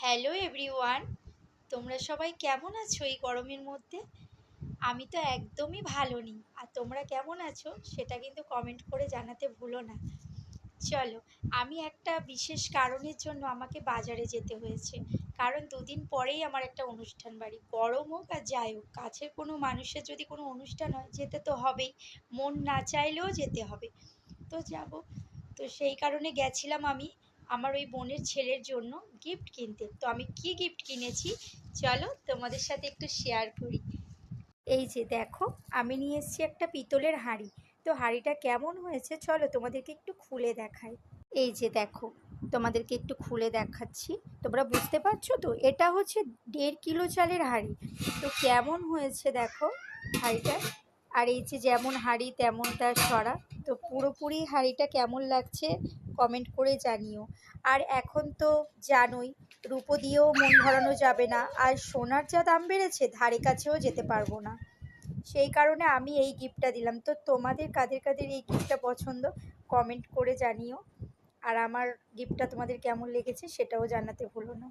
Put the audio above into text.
Hello everyone, তোমরা সবাই কেমন আছো এই গরমের মধ্যে? আমি তো একদমই ভালো নেই। আর তোমরা কেমন আছো সেটা কিন্তু কমেন্ট করে জানাতে ভুলো না। চলো, আমি একটা বিশেষ কারণের জন্য আমাকে বাজারে যেতে হয়েছে। কারণ দুদিন পরেই আমার একটা অনুষ্ঠান বাড়ি, গরম হোক আর যাই হোক, কাছের কোনো মানুষের যদি কোনো অনুষ্ঠান হয় যেতে তো হবেই, মন না চাইলেও যেতে হবে। তো যাব। তো সেই কারণে গেছিলাম আমি আমার ওই বোনের ছেলের জন্য গিফট কিনতে। তো আমি কি গিফট কিনেছি চলো তোমাদের সাথে একটু শেয়ার করি। এই যে দেখো, আমি নিয়ে এসেছি একটা পিতলের হাঁড়ি। তো হাঁড়িটা কেমন হয়েছে চলো তোমাদেরকে একটু খুলে দেখাই। এই যে দেখো, তোমাদেরকে একটু খুলে দেখাচ্ছি। তোমরা বুঝতে পারছো তো, এটা হচ্ছে 1.5 কিলো চালের হাঁড়ি। তো কেমন হয়েছে দেখো হাঁড়িটা। আর এই যে যেমন হাঁড়ি তেমন তার সরা। তো পুরোপুরি হাঁড়িটা কেমন লাগছে কমেন্ট করে জানিও। আর এখন তো জানোই, রূপো দিয়েও মন ভরানো যাবে না, আর সোনার যা দাম বেড়েছে ধারে কাছেও যেতে পারবো না। সেই কারণে আমি এই গিফটটা দিলাম। তো তোমাদের কাদের কাদের এই গিফটটা পছন্দ কমেন্ট করে জানিও। আর আমার গিফটটা তোমাদের কেমন লেগেছে সেটাও জানাতে ভুলো না।